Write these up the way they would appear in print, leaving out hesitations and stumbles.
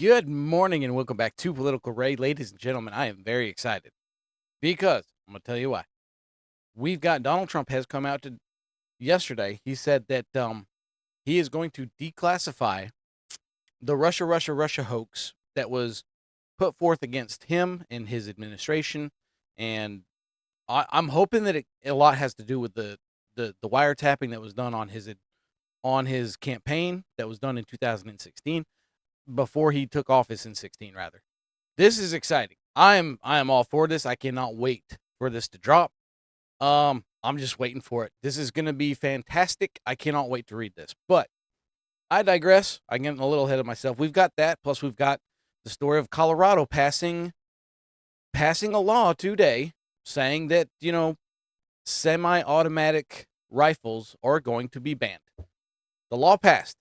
Good morning and welcome back to Political Ray. Ladies and gentlemen, I am very excited because I'm going to tell you why. We've got Donald Trump has come out to yesterday. He said that he is going to declassify the Russia hoax that was put forth against him and his administration. And I'm hoping that a lot has to do with the wiretapping that was done on his campaign that was done in 2016. Before he took office in 16, rather. This is exciting. I am all for this. I cannot wait for this to drop. I'm just waiting for it. This is going to be fantastic. I cannot wait to read this. But I digress. I'm getting a little ahead of myself. We've got that. Plus, we've got the story of Colorado passing a law today saying that, semi-automatic rifles are going to be banned. The law passed.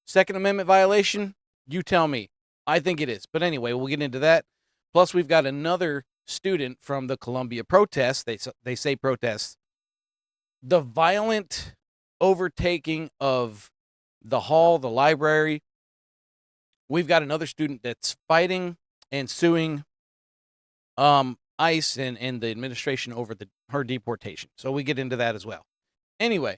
Second Amendment violation? You tell me. I think it is. But anyway, we'll get into that. Plus, we've got another student from the Columbia protests. They say protests. The violent overtaking of the hall, the library. We've got another student that's fighting and suing ICE and the administration over her deportation. So we get into that as well. Anyway.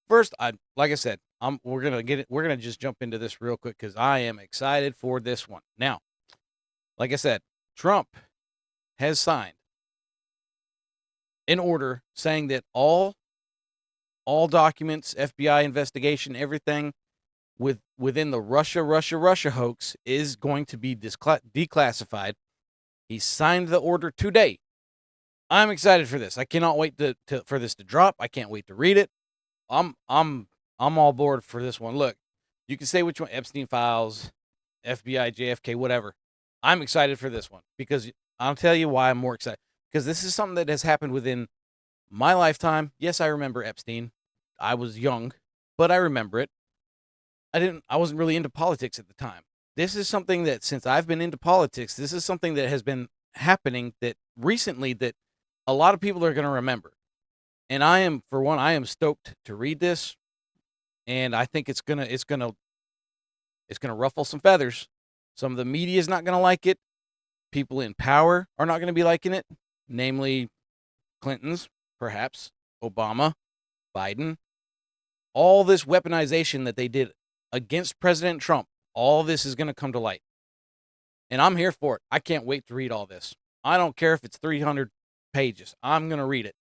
First, like I said, we're gonna just jump into this real quick because I am excited for this one. Now, like I said, Trump has signed an order saying that all documents, FBI investigation, everything within the Russia hoax is going to be declassified. He signed the order today. I'm excited for this. I cannot wait for this to drop. I can't wait to read it. I'm all board for this one. Look, you can say which one, Epstein files, FBI, JFK, whatever. I'm excited for this one because I'll tell you why I'm more excited. Because this is something that has happened within my lifetime. Yes, I remember Epstein. I was young, but I remember it. I wasn't really into politics at the time. This is something that since I've been into politics, this is something that has been happening that recently that a lot of people are going to remember. And I am stoked to read this, and I think it's gonna ruffle some feathers. Some of the media is not gonna like it. People in power are not gonna be liking it, namely Clinton's, perhaps Obama, Biden. All this weaponization that they did against President Trump, all this is gonna come to light, and I'm here for it. I can't wait to read all this. I don't care if it's 300 pages. I'm gonna read it.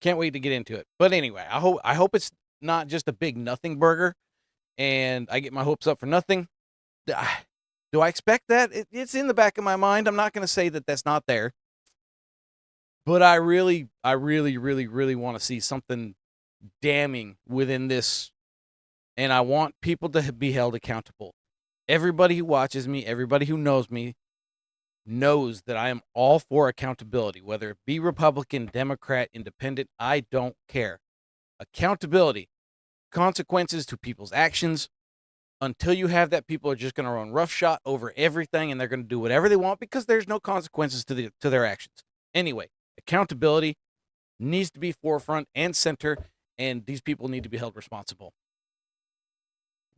Can't wait to get into it. But anyway, I hope it's not just a big nothing burger and I get my hopes up for nothing. Do I expect that? It's in the back of my mind. I'm not going to say that that's not there. But I really want to see something damning within this. And I want people to be held accountable. Everybody who watches me, everybody who knows me, knows that I am all for accountability, whether it be Republican, Democrat, Independent, I don't care. Accountability, consequences to people's actions. Until you have that, people are just going to run roughshod over everything and they're going to do whatever they want because there's no consequences to their actions. Anyway, accountability needs to be forefront and center, and these people need to be held responsible.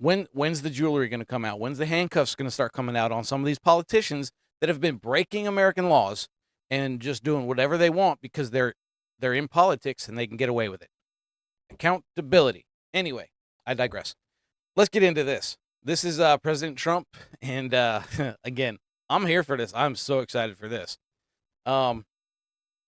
When's the jewelry going to come out? When's the handcuffs going to start coming out on some of these politicians that have been breaking American laws and just doing whatever they want because they're in politics and they can get away with it? Accountability. Anyway, I digress. Let's get into this. This is President Trump, and again, I'm here for this. I'm so excited for this.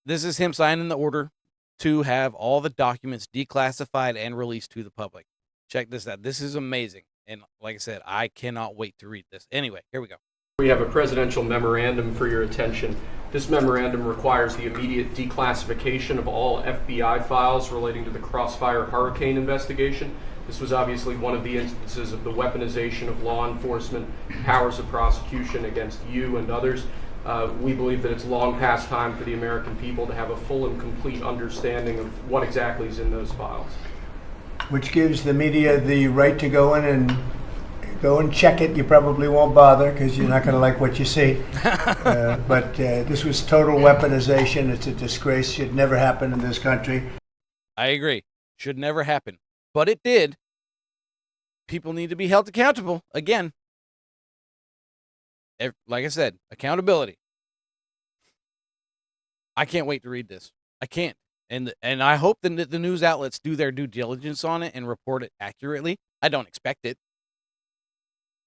This is him signing the order to have all the documents declassified and released to the public. Check this out. This is amazing. And like I said, I cannot wait to read this. Anyway, here we go. We have a presidential memorandum for your attention. This memorandum requires the immediate declassification of all FBI files relating to the Crossfire Hurricane investigation. This was obviously one of the instances of the weaponization of law enforcement powers of prosecution against you and others. We believe that it's long past time for the American people to have a full and complete understanding of what exactly is in those files. Which gives the media the right to go in and check it. You probably won't bother because you're not going to like what you see. But this was total weaponization. It's a disgrace. Should never happen in this country. I agree. Should never happen. But it did. people need to be held accountable. Again, like I said, accountability. I can't wait to read this. I can't. And I hope the news outlets do their due diligence on it and report it accurately. I don't expect it.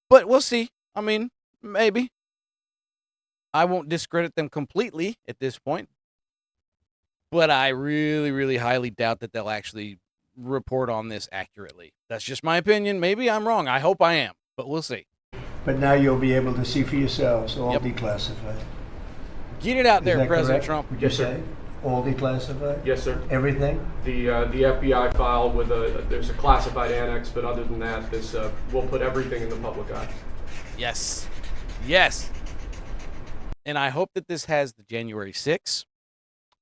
But we'll see. I mean, maybe. I won't discredit them completely at this point. But I really, really highly doubt that they'll actually report on this accurately. That's just my opinion. Maybe I'm wrong. I hope I am. But we'll see. But now you'll be able to see for yourselves, all Yep. declassified. Get it out Is there, that President correct? Trump. Would you Yes, sir. say? All declassified? Yes, sir. Everything? The FBI file with there's a classified annex, but other than that, this we'll put everything in the public eye. Yes. Yes. And I hope that this has the January 6th.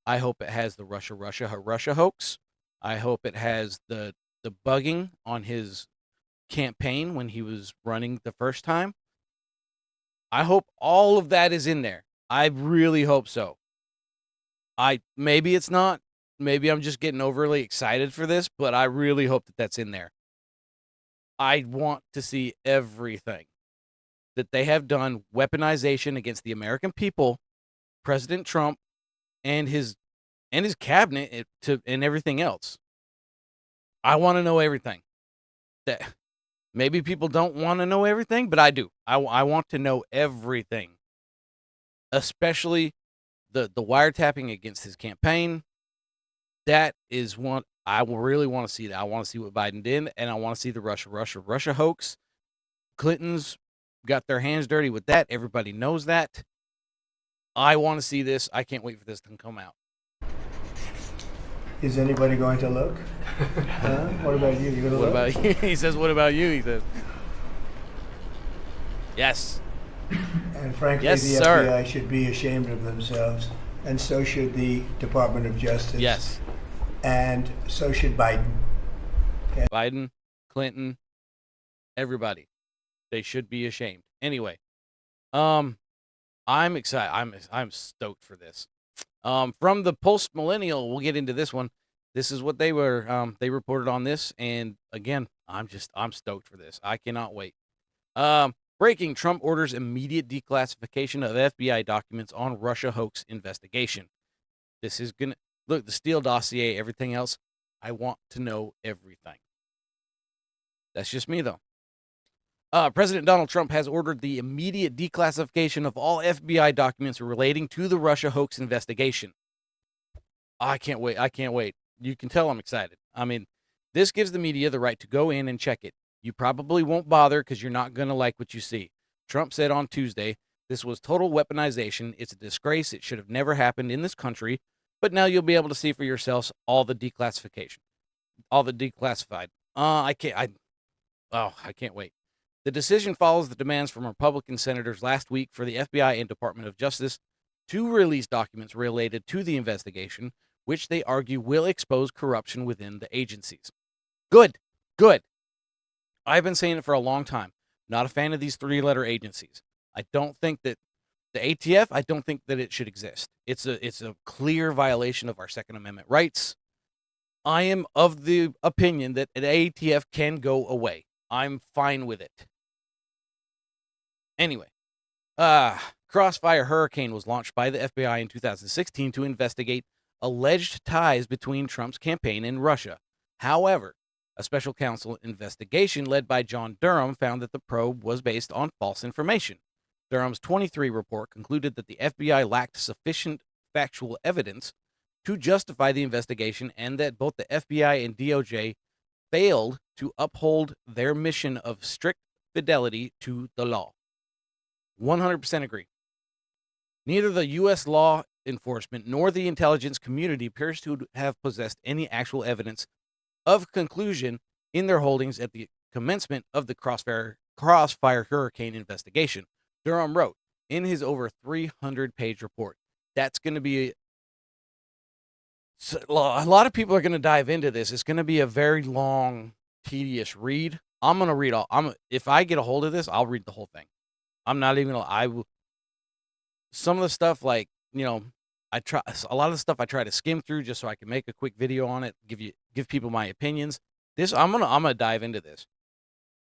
I hope it has the Russia Russia Hoax. I hope it has the bugging on his campaign when he was running the first time. I hope all of that is in there. I really hope so. Maybe it's not. Maybe I'm just getting overly excited for this, but I really hope that that's in there. I want to see everything that they have done, weaponization against the American people, President Trump, and his cabinet and everything else. I want to know everything. That maybe people don't want to know everything, but I do. I want to know everything, especially the wiretapping against his campaign. That is one I will really want to see. That I want to see what Biden did, and I want to see the Russia hoax. Clinton's got their hands dirty with that. Everybody knows that. I want to see this. I can't wait for this to come out. Is anybody going to look? Huh? What about you? You going to What look? about you? He says, what about you? He says, yes. And frankly, Yes, the sir. FBI should be ashamed of themselves, and so should the Department of Justice. Yes. And so should Biden. Biden, Clinton, everybody. They should be ashamed. Anyway, I'm excited. I'm stoked for this. From the Post Millennial, we'll get into this one. This is what they were. They reported on this, and again, I'm stoked for this. I cannot wait. Breaking: Trump orders immediate declassification of FBI documents on Russia hoax investigation. This is gonna look the Steele dossier, everything else. I want to know everything. That's just me, though. President Donald Trump has ordered the immediate declassification of all FBI documents relating to the Russia hoax investigation. I can't wait. I can't wait. You can tell I'm excited. I mean, this gives the media the right to go in and check it. You probably won't bother because you're not going to like what you see. Trump said on Tuesday, this was total weaponization. It's a disgrace. It should have never happened in this country. But now you'll be able to see for yourselves all the declassification, all the declassified. I can't wait. The decision follows the demands from Republican senators last week for the FBI and Department of Justice to release documents related to the investigation, which they argue will expose corruption within the agencies. Good. I've been saying it for a long time. Not a fan of these three-letter agencies. I don't think that the ATF, I don't think that it should exist. It's a clear violation of our Second Amendment rights. I am of the opinion that an ATF can go away. I'm fine with it. Anyway, Crossfire Hurricane was launched by the FBI in 2016 to investigate alleged ties between Trump's campaign and Russia. However, a special counsel investigation led by John Durham found that the probe was based on false information. Durham's 23 report concluded that the FBI lacked sufficient factual evidence to justify the investigation and that both the FBI and DOJ failed to uphold their mission of strict fidelity to the law. 100% agree. Neither the U.S. law enforcement nor the intelligence community appears to have possessed any actual evidence of conclusion in their holdings at the commencement of the Crossfire Hurricane investigation, Durham wrote in his over 300-page report. That's going to be a lot of people are going to dive into this. It's going to be a very long, tedious read. I'm going to read all. If I get a hold of this, I'll read the whole thing. I'm not even. I will. Some of the stuff, like, you know, I try a lot of the stuff I try to skim through just so I can make a quick video on it, give people my opinions. This I'm gonna dive into this,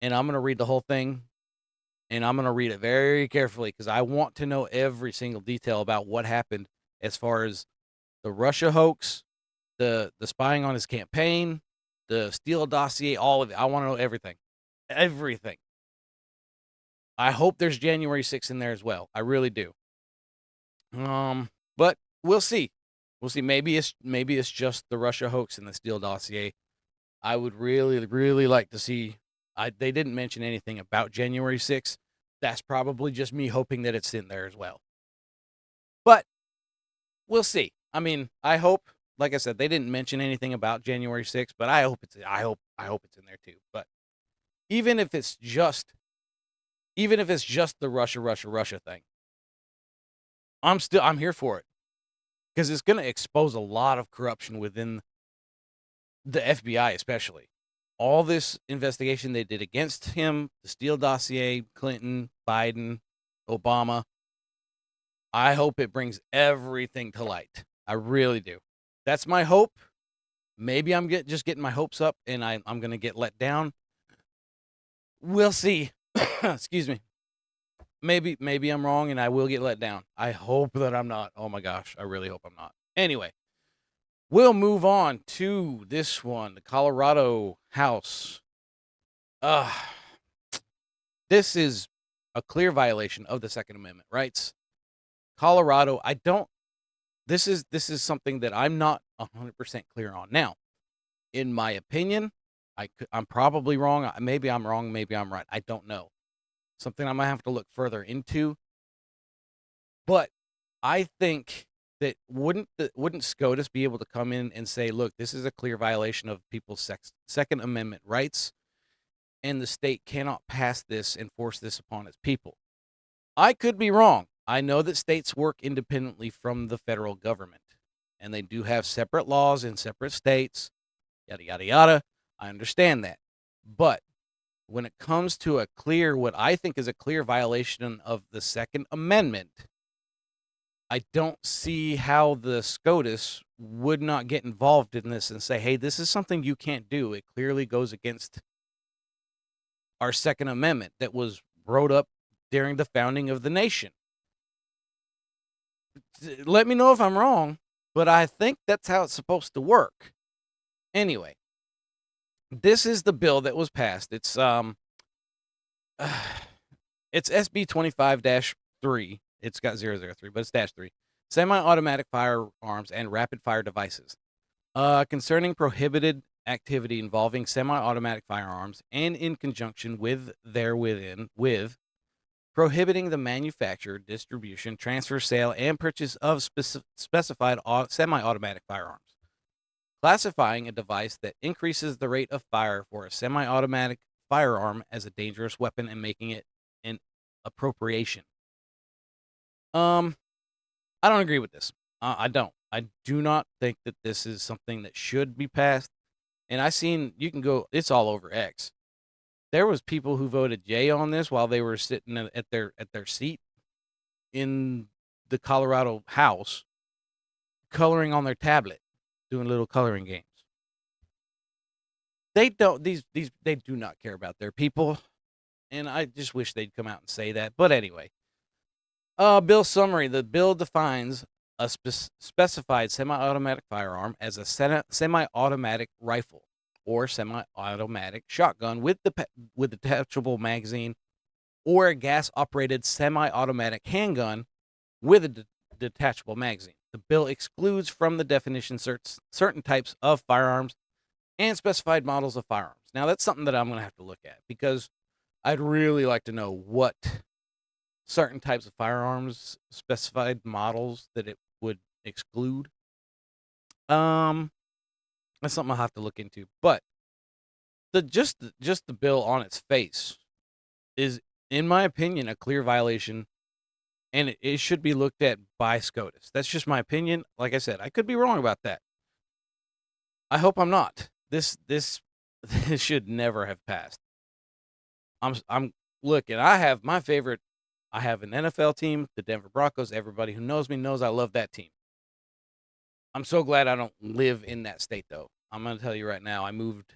and I'm going to read the whole thing, and I'm going to read it very carefully because I want to know every single detail about what happened as far as the Russia hoax, the spying on his campaign, the Steele dossier, all of it. I want to know everything. Everything. I hope there's January 6th in there as well. I really do. But we'll see. We'll see. Maybe it's just the Russia hoax and the Steele dossier. I would really, really like to see. They didn't mention anything about January 6th. That's probably just me hoping that it's in there as well. But we'll see. I mean, I hope, like I said, they didn't mention anything about January 6th, but I hope it's in there too. But even if it's just the Russia thing, I'm here for it because it's going to expose a lot of corruption within the FBI, especially. All this investigation they did against him, the Steele dossier, Clinton, Biden, Obama. I hope it brings everything to light. I really do. That's my hope. Maybe I'm just getting my hopes up and I'm going to get let down. We'll see. Excuse me. Maybe I'm wrong and I will get let down. I hope that I'm not. Oh my gosh, I really hope I'm not. Anyway, we'll move on to this one, the Colorado House. This is a clear violation of the Second Amendment rights. Colorado, this is something that I'm not 100% clear on. Now, in my opinion, I'm probably wrong. Maybe I'm wrong, maybe I'm right. I don't know. Something I might have to look further into. But I think that wouldn't SCOTUS be able to come in and say, look, this is a clear violation of people's Second Amendment rights, and the state cannot pass this and force this upon its people. I could be wrong. I know that states work independently from the federal government, and they do have separate laws in separate states, yada, yada, yada. I understand that. But when it comes to what I think is a clear violation of the Second Amendment, I don't see how the SCOTUS would not get involved in this and say, hey, this is something you can't do. It clearly goes against our Second Amendment that was wrote up during the founding of the nation. Let me know if I'm wrong, but I think that's how it's supposed to work. Anyway, this is the bill that was passed. It's SB 25-3. It's got 003, but it's -3. Semi-automatic firearms and rapid-fire devices. Concerning prohibited activity involving semi-automatic firearms and in conjunction with prohibiting the manufacture, distribution, transfer, sale, and purchase of specified semi-automatic firearms. Classifying a device that increases the rate of fire for a semi-automatic firearm as a dangerous weapon and making it an appropriation. I don't agree with this. I don't. I do not think that this is something that should be passed. And you can go, it's all over X. There was people who voted yay on this while they were sitting at their seat in the Colorado House, coloring on their tablet, doing little coloring games. They do not care about their people, and I just wish they'd come out and say that. But anyway, bill summary: the bill defines a specified semi-automatic firearm as a semi-automatic rifle or semi-automatic shotgun with detachable magazine, or a gas-operated semi-automatic handgun with a detachable magazine. The bill excludes from the definition certain types of firearms and specified models of firearms. Now, that's something that I'm going to have to look at because I'd really like to know what certain types of firearms, specified models that it would exclude. That's something I'll have to look into. But just the bill on its face is, in my opinion, a clear violation, and it should be looked at by SCOTUS. That's just my opinion. Like I said, I could be wrong about that. I hope I'm not. This should never have passed. I'm looking. I have my favorite. I have an NFL team, the Denver Broncos. Everybody who knows me knows I love that team. I'm so glad I don't live in that state, though. I'm going to tell you right now, I moved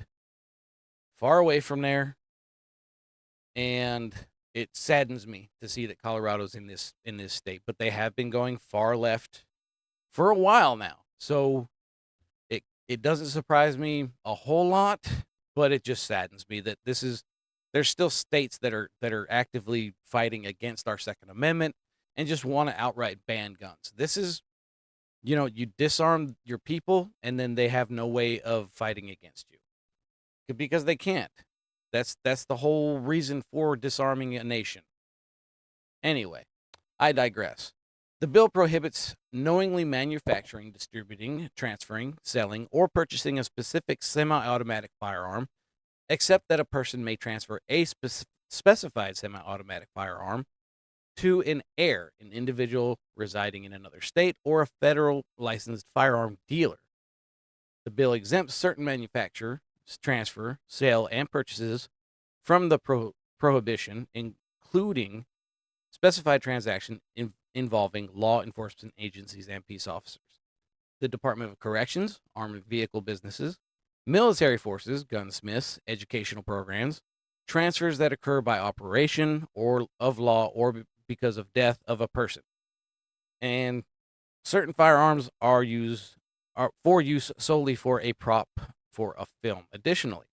far away from there. and it saddens me to see that Colorado's in this state, but they have been going far left for a while now. So it doesn't surprise me a whole lot, but it just saddens me that there's still states that are actively fighting against our Second Amendment and just want to outright ban guns. This is, you disarm your people and then they have no way of fighting against you because they can't. That's the whole reason for disarming a nation. Anyway, I digress. The bill prohibits knowingly manufacturing, distributing, transferring, selling, or purchasing a specific semi-automatic firearm, except that a person may transfer a specified semi-automatic firearm to an heir, an individual residing in another state, or a federal licensed firearm dealer. The bill exempts certain manufacture, transfer, sale, and purchases from the prohibition, including specified transaction involving law enforcement agencies and peace officers, the Department of Corrections, armored vehicle businesses, military forces, gunsmiths, educational programs, transfers that occur by operation or of law or because of death of a person. And certain firearms are for use solely for a prop for a film. Additionally,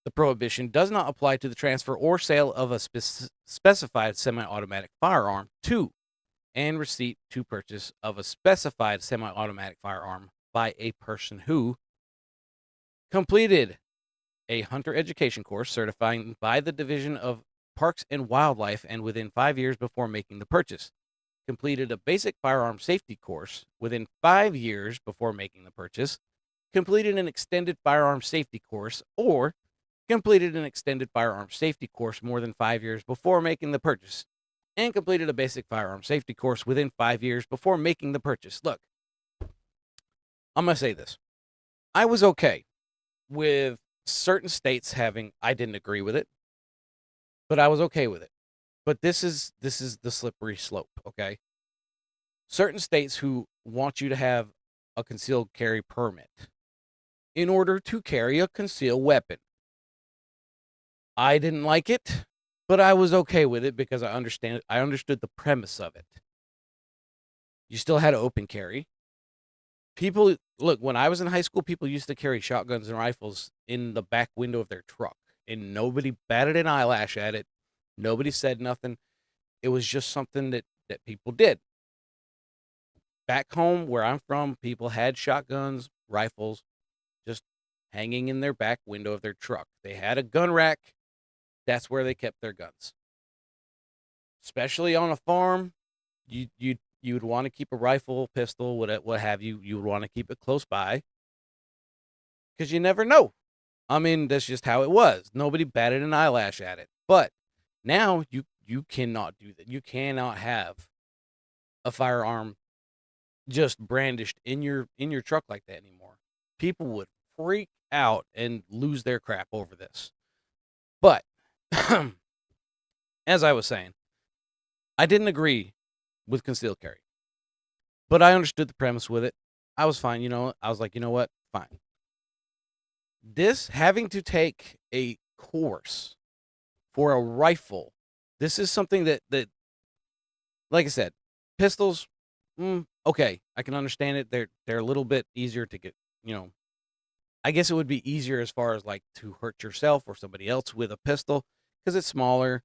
the prohibition does not apply to the transfer or sale of a specified semi-automatic firearm to and receipt to purchase of a specified semi-automatic firearm by a person who completed a hunter education course certifying by the Division of Parks and Wildlife and within 5 years before making the purchase, completed a basic firearm safety course within 5 years before making the purchase, completed an extended firearm safety course, or completed an extended firearm safety course more than 5 years before making the purchase, and completed a basic firearm safety course within 5 years before making the purchase. Look, I'm going to say this. I was okay with certain states having, I didn't agree with it, but I was okay with it. But this is the slippery slope, okay? Certain states who want you to have a concealed carry permit in order to carry a concealed weapon. I didn't like it, but I was okay with it because I understood the premise of it. You still had to open carry. People, look, when I was in high school, people used to carry shotguns and rifles in the back window of their truck, and nobody batted an eyelash at it. Nobody said nothing. It was just something that people did. Back home where I'm from, people had shotguns, rifles, just hanging in their back window of their truck. They had a gun rack. That's where they kept their guns. Especially on a farm, you would want to keep a rifle, pistol, what have you. You would want to keep it close by because you never know. I mean, that's just how it was. Nobody batted an eyelash at it. But now you cannot do that. You cannot have a firearm just brandished in your truck like that anymore. People would freak out and lose their crap over this. But as I was saying, I didn't agree with concealed carry, but I understood the premise with it. I was fine. I was like, you know what? Fine. This having to take a course for a rifle, this is something that like I said, pistols, okay, I can understand it. They're a little bit easier to get, I guess it would be easier as far as like to hurt yourself or somebody else with a pistol because it's smaller,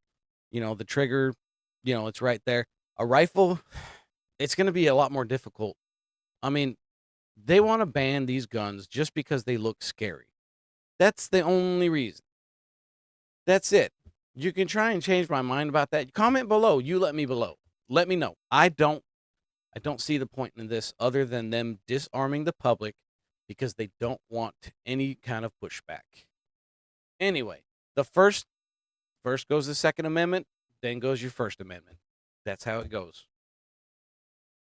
the trigger, it's right there. A rifle, it's going to be a lot more difficult. I mean, they want to ban these guns just because they look scary. That's the only reason. That's it. You can try and change my mind about that. Comment below. You let me below. Let me know. I don't see the point in this other than them disarming the public because they don't want any kind of pushback. Anyway, the first goes the Second Amendment, then goes your First Amendment. That's how it goes.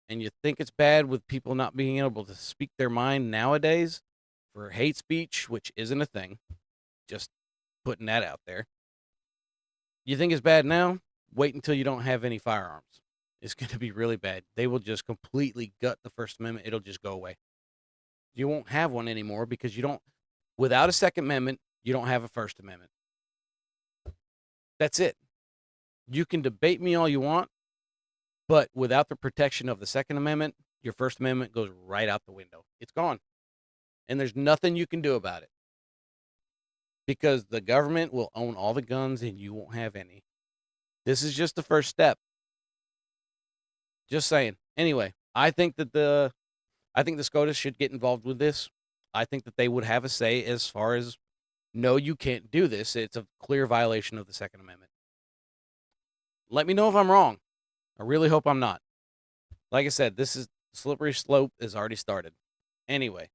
And you think it's bad with people not being able to speak their mind nowadays for hate speech, which isn't a thing. Just putting that out there. You think it's bad now? Wait until you don't have any firearms. It's going to be really bad. They will just completely gut the First Amendment. It'll just go away. You won't have one anymore because without a Second Amendment, you don't have a First Amendment. That's it. You can debate me all you want, but without the protection of the Second Amendment, your First Amendment goes right out the window. It's gone. And there's nothing you can do about it. Because the government will own all the guns and you won't have any. This is just the first step. Just saying. Anyway, I think the SCOTUS should get involved with this. I think that they would have a say as far as, no, you can't do this. It's a clear violation of the Second Amendment. Let me know if I'm wrong. I really hope I'm not. Like I said, this is slippery slope has already started. Anyway,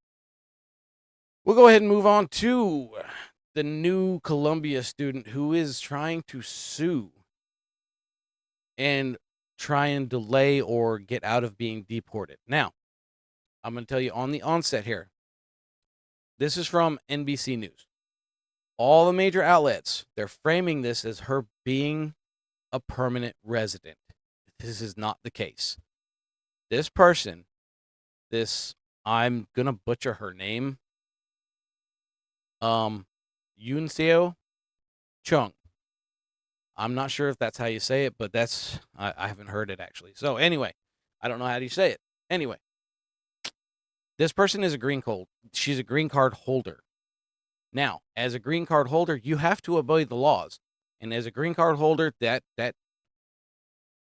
we'll go ahead and move on to the new Columbia student who is trying to sue and try and delay or get out of being deported. Now, I'm going to tell you on the onset here. This is from NBC News. All the major outlets, they're framing this as her being a permanent resident. This is not the case. This person, I'm going to butcher her name, Yunseo Chung. I'm not sure if that's how you say it, but I haven't heard it actually. So anyway, I don't know how you say it. Anyway, this person is she's a green card holder. Now, as a green card holder, you have to obey the laws. And as a green card holder, that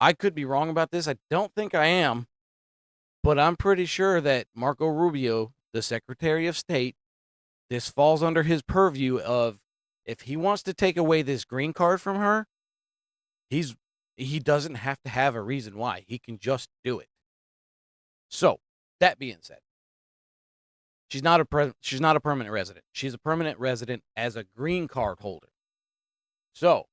I could be wrong about this. I don't think I am, but I'm pretty sure that Marco Rubio, the Secretary of State, this falls under his purview of, if he wants to take away this green card from her, he doesn't have to have a reason why. He can just do it. So, that being said, she's not a permanent resident. She's a permanent resident as a green card holder. So,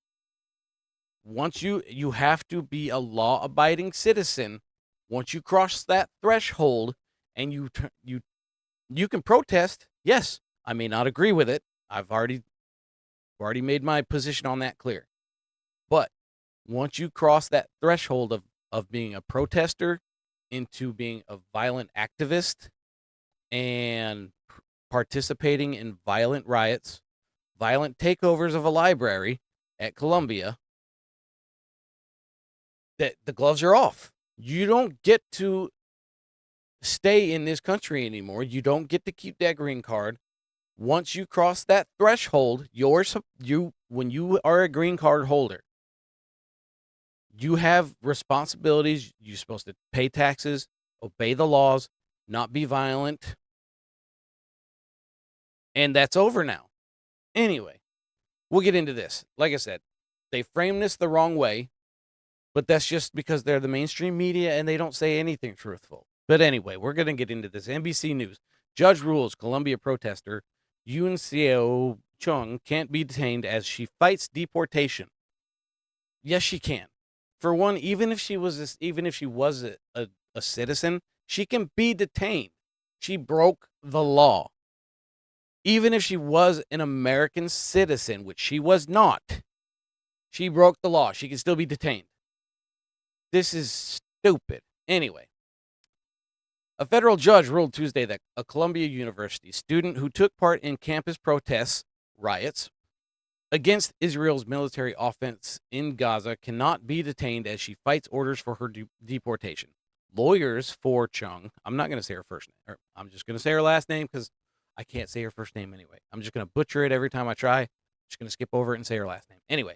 once you have to be a law-abiding citizen. Once you cross that threshold and you can protest. Yes, I may not agree with it. I've already made my position on that clear. But once you cross that threshold of being a protester into being a violent activist and participating in violent riots, violent takeovers of a library at Columbia, that the gloves are off. You don't get to stay in this country anymore. You don't get to keep that green card. Once you cross that threshold, when you are a green card holder, you have responsibilities. You're supposed to pay taxes, obey the laws, not be violent. And that's over now. Anyway, we'll get into this. Like I said, they frame this the wrong way, but that's just because they're the mainstream media and they don't say anything truthful. But anyway, we're going to get into this. NBC News. Judge rules Columbia protester Yoon Seo Chung can't be detained as she fights deportation. Yes, she can. For one, even if she was a citizen, she can be detained. She broke the law. Even if she was an American citizen, which she was not, she broke the law. She can still be detained. This is stupid. Anyway, a federal judge ruled Tuesday that a Columbia University student who took part in campus protests, riots, against Israel's military offense in Gaza cannot be detained as she fights orders for her deportation. Lawyers for Chung, I'm not going to say her first name, or I'm just going to say her last name because I can't say her first name anyway. I'm just going to butcher it every time I try. I'm just going to skip over it and say her last name. Anyway,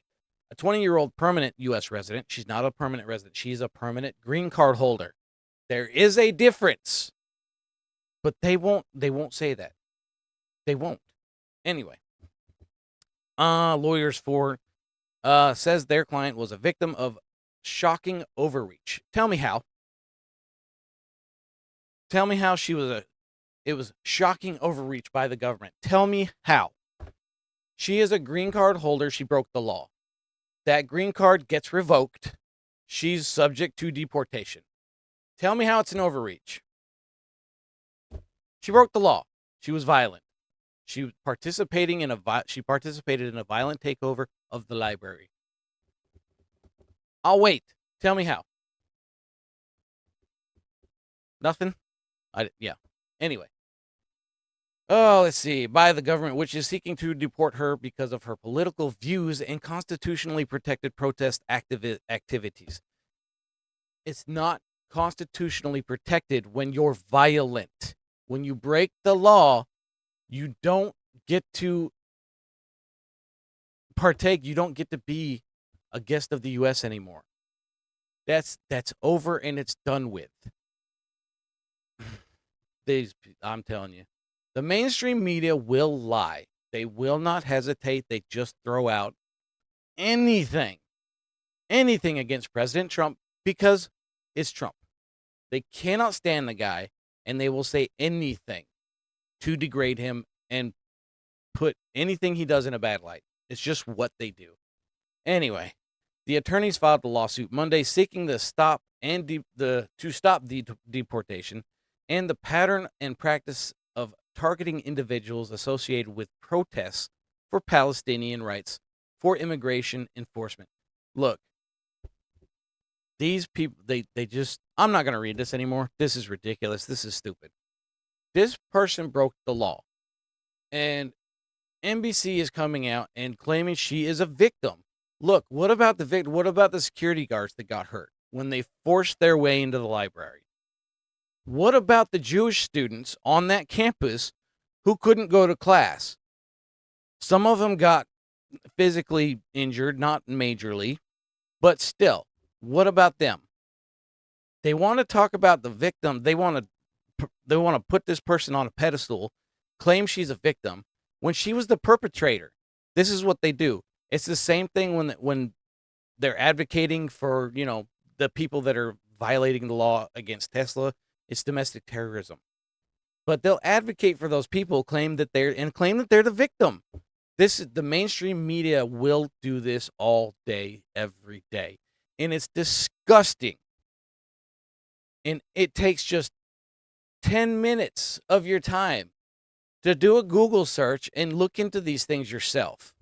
a 20-year-old permanent U.S. resident. She's not a permanent resident. She's a permanent green card holder. There is a difference, but they won't say that. They won't. Anyway, lawyers for says their client was a victim of shocking overreach. Tell me how. Tell me how it was shocking overreach by the government. Tell me how. She is a green card holder. She broke the law. That green card gets revoked. She's subject to deportation. Tell me how it's an overreach. She broke the law. She was violent. She participated in a violent takeover of the library. I'll wait. Tell me how. Nothing? Yeah. Anyway. Oh, let's see. By the government, which is seeking to deport her because of her political views and constitutionally protected protest activities. It's not constitutionally protected when you're violent. When you break the law, you don't get to partake. You don't get to be a guest of the U.S. anymore. That's over and it's done with. I'm telling you, the mainstream media will lie. They will not hesitate. They just throw out anything, anything against President Trump because it's Trump. They cannot stand the guy, and they will say anything to degrade him and put anything he does in a bad light. It's just what they do. Anyway, the attorneys filed a lawsuit Monday seeking to stop deportation and the pattern and practice of targeting individuals associated with protests for Palestinian rights for immigration enforcement. Look, these people, they just, I'm not going to read this anymore. This is ridiculous. This is stupid. This person broke the law. And NBC is coming out and claiming she is a victim. Look, what about the victim? What about the security guards that got hurt when they forced their way into the library? What about the Jewish students on that campus who couldn't go to class? Some of them got physically injured, not majorly, but still, what about them? They want to talk about the victim. They want to put this person on a pedestal, claim she's a victim when she was the perpetrator. This is what they do. It's the same thing when they're advocating for, the people that are violating the law against Tesla. It's domestic terrorism. But they'll advocate for those people, claim that they're the victim. The mainstream media will do this all day, every day. And it's disgusting. And it takes just 10 minutes of your time to do a Google search and look into these things yourself.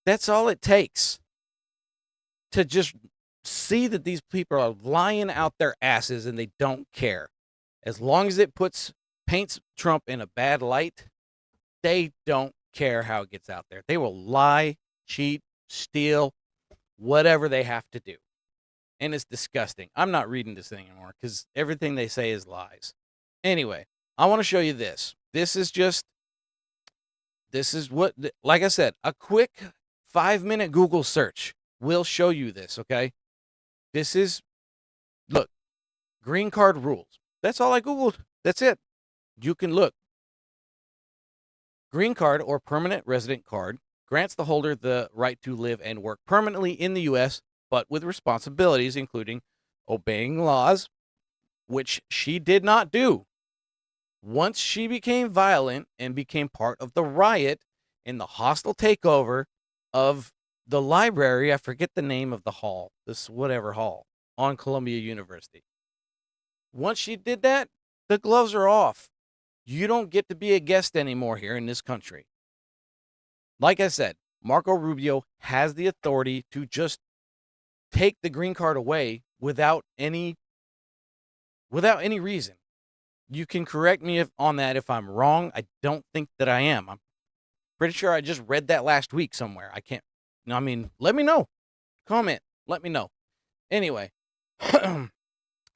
That's all it takes to just see that these people are lying out their asses and they don't care. As long as it paints Trump in a bad light, they don't care how it gets out there. They will lie, cheat, steal, whatever they have to do. And it's disgusting. I'm not reading this thing anymore because everything they say is lies. Anyway, I want to show you this. This is what, like I said, a quick 5-minute Google search will show you this, okay? Look, green card rules. That's all I Googled. That's it. You can look. Green card or permanent resident card grants the holder the right to live and work permanently in the U.S., but with responsibilities including obeying laws, which she did not do. Once she became violent and became part of the riot in the hostile takeover of the library, I forget the name of the hall, this whatever hall, on Columbia University. Once she did that, the gloves are off. You don't get to be a guest anymore here in this country. Like I said, Marco Rubio has the authority to just take the green card away without any reason. You can correct me on that if I'm wrong. I don't think that I am. I'm pretty sure I just read that last week somewhere. Let me know. Comment. Let me know. Anyway,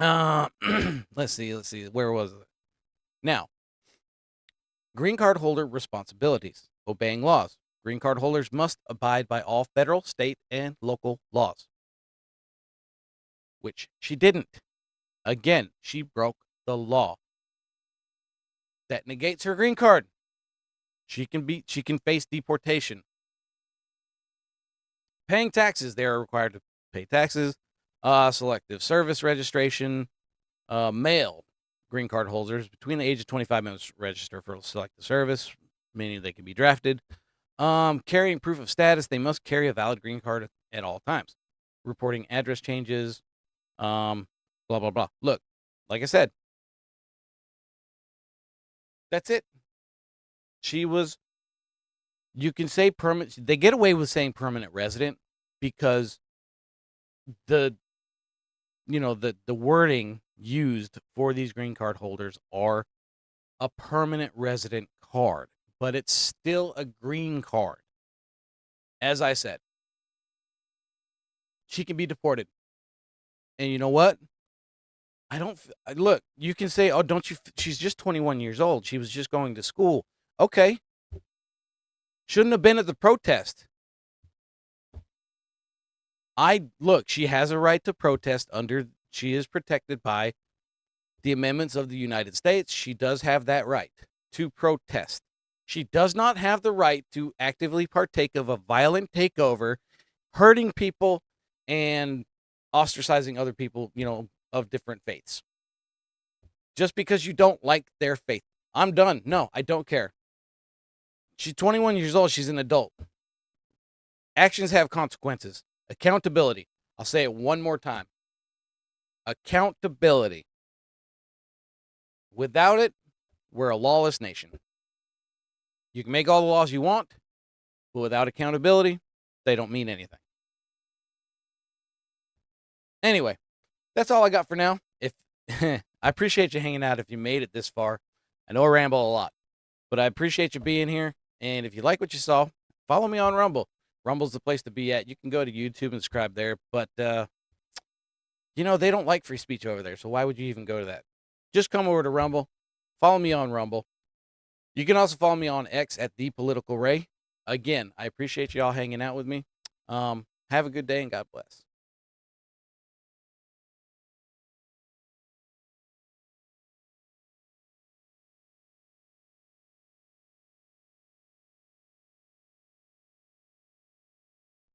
let's see. Where was it? Now, green card holder responsibilities. Obeying laws. Green card holders must abide by all federal, state, and local laws. Which she didn't. Again, she broke the law. That negates her green card. She can face deportation. Paying taxes. They are required to pay taxes. Selective service registration. Male green card holders between the age of 25 must register for selective service, meaning they can be drafted. Carrying proof of status. They must carry a valid green card at all times. Reporting address changes. Blah, blah, blah. Look, like I said, that's it. You can say permanent. They get away with saying permanent resident because the wording used for these green card holders are a permanent resident card, but it's still a green card. As I said, she can be deported. And you know what? I don't look, you can say, "Oh, don't you she's just 21 years old. She was just going to school." Okay. Shouldn't have been at the protest. Look, she has a right to protest she is protected by the amendments of the United States. She does have that right to protest. She does not have the right to actively partake of a violent takeover, hurting people and ostracizing other people, of different faiths. Just because you don't like their faith. I'm done. No, I don't care. She's 21 years old. She's an adult. Actions have consequences. Accountability. I'll say it one more time. Accountability. Without it, we're a lawless nation. You can make all the laws you want, but without accountability, they don't mean anything. Anyway, that's all I got for now. If I appreciate you hanging out if you made it this far. I know I ramble a lot, but I appreciate you being here. And if you like what you saw, follow me on Rumble. Rumble's the place to be at. You can go to YouTube and subscribe there, but they don't like free speech over there, so why would you even go to that? Just come over to Rumble. Follow me on Rumble. You can also follow me on X at ThePoliticalRay. Again, I appreciate you all hanging out with me. Have a good day and God bless.